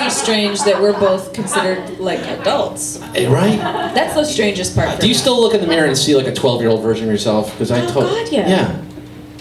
pretty strange that we're both considered like adults. Right? That's the strangest part. Do you still look in the mirror and see like a 12-year-old version of yourself? Because God, yeah. Yeah.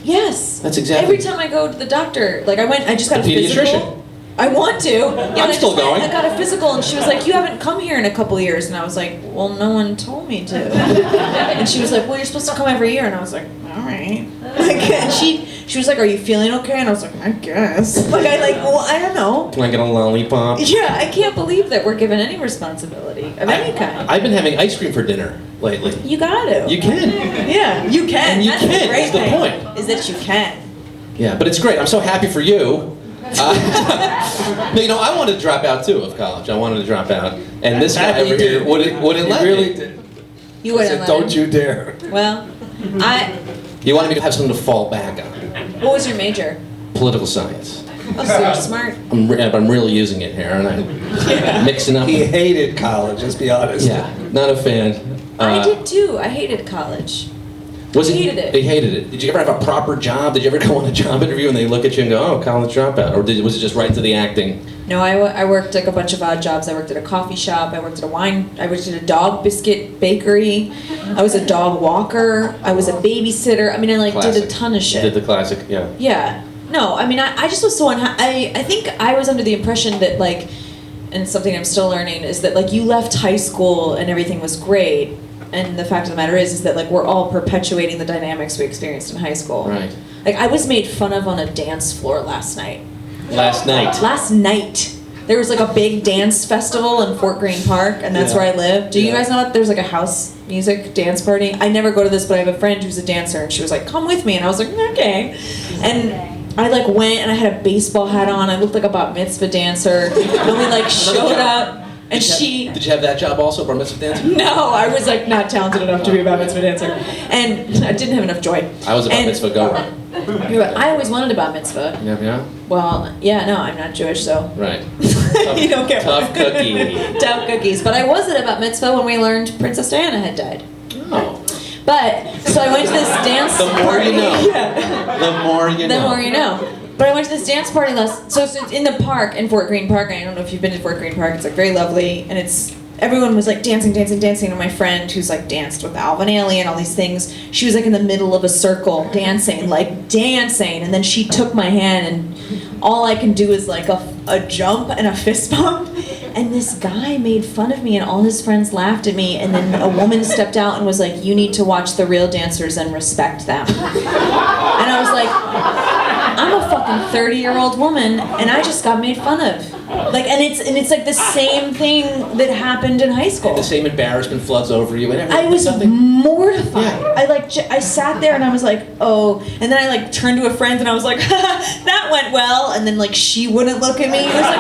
Yes. That's exactly. Every time I go to the doctor, like I just got a pediatrician. physical. I want to. Yeah, I'm still going. I got a physical, and she was like, "You haven't come here in a couple years," and I was like, "Well, no one told me to." And she was like, "Well, you're supposed to come every year," and I was like, "All right." Like, and she was like, "Are you feeling okay?" And I was like, "I guess." Like, well, I don't know. Can I get a lollipop? Yeah, I can't believe that we're given any responsibility of any kind. I've been having ice cream for dinner lately. You got to. You can. Yeah, you can. And you That's can. The great That's the thing, point. is that you can. Yeah, but it's great. I'm so happy for you. I wanted to drop out too of college. I wanted to drop out, and this guy over here wouldn't let me. Really did. You wouldn't let Don't him. you dare. Well, You wanted me to have something to fall back on. what was your major? Political science. Oh, so you're smart. I'm really using it here, and I'm mixing up. He hated college, let's be honest. Yeah, not a fan. I did too. I hated college. Hated it. They hated it. Did you ever have a proper job? Did you ever go on a job interview and they look at you and go, "Oh, college dropout," or was it just right into the acting? No, I worked like a bunch of odd jobs. I worked at a coffee shop. I worked at I worked at a dog biscuit bakery. I was a dog walker. I was a babysitter. I mean, I did a ton of shit. Did the classic, yeah. Yeah. No, I mean, I just was so I think I was under the impression that and it's something I'm still learning, is that you left high school and everything was great. And the fact of the matter is that we're all perpetuating the dynamics we experienced in high school. Right. I was made fun of on a dance floor last night. Last night. Last night. There was a big dance festival in Fort Greene Park, and that's where I live. Do you guys know that there's a house music dance party? I never go to this, but I have a friend who's a dancer, and she was like, "Come with me," and I was like, "Okay." And I went, and I had a baseball hat on. I looked like a bat mitzvah dancer, and we showed up. And Did you have that job also, bar mitzvah dancer? No, I was not talented enough to be a bat mitzvah dancer, and I didn't have enough joy. I was a bat mitzvah goer. I always wanted a bat mitzvah. Yeah. Well, yeah, no, I'm not Jewish, so. Right. You don't get tough cookie. Tough cookies. But I was at a bat mitzvah when we learned Princess Diana had died. Oh. But so I went to this dance. The more party. you know. Yeah. The more you know. The more you know. But I went to this dance party so it's in the park, in Fort Greene Park. I don't know if you've been to Fort Greene Park. It's very lovely, and everyone was dancing, and my friend who's danced with Alvin Ailey and all these things, she was in the middle of a circle dancing, and then she took my hand, and all I can do is a jump and a fist bump, and this guy made fun of me, and all his friends laughed at me, and then a woman stepped out and was like, "You need to watch the real dancers and respect them." And I was like, I'm a fucking 30-year-old woman, and I just got made fun of. And it's the same thing that happened in high school. And the same embarrassment floods over you and everything. I was mortified. Yeah. I sat there and I was like, oh, and then I turned to a friend and I was like, that went well, and then she wouldn't look at me. It was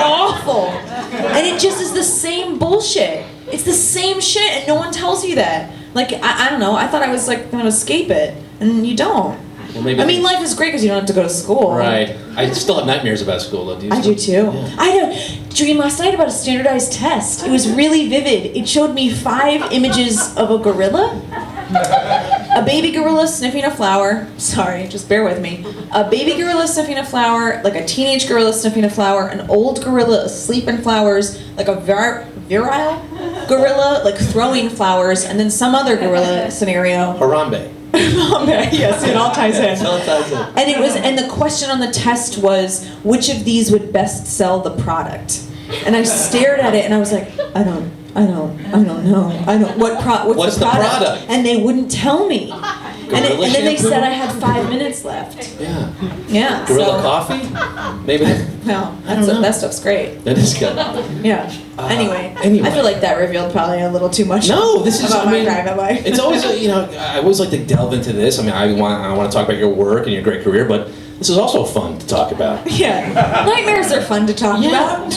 awful. And it just is the same bullshit. It's the same shit, and no one tells you that. I don't know. I thought I was gonna escape it, and you don't. Well, maybe life is great because you don't have to go to school. Right. I still have nightmares about school, though. Do you? I do too. Yeah. I had a dream last night about a standardized test. It was really vivid. It showed me 5 images of a gorilla. A baby gorilla sniffing a flower. Sorry, just bear with me. A baby gorilla sniffing a flower, a teenage gorilla sniffing a flower, an old gorilla asleep in flowers, a virile gorilla throwing flowers, and then some other gorilla scenario. Harambe. Yes, it all ties in. It all ties in. And the question on the test was, which of these would best sell the product? And I stared at it and I was like, I don't know. What's the product? And they wouldn't tell me. And then they said I had 5 minutes left. Yeah. Yeah. Gorilla coffee? Maybe. No, that stuff's great. That is good. Yeah. Anyway, Anyway. I feel like that revealed probably a little too much. No, this is about my private life. It's always I always like to delve into this. I want to talk about your work and your great career, but this is also fun to talk about. Yeah. Nightmares are fun to talk about.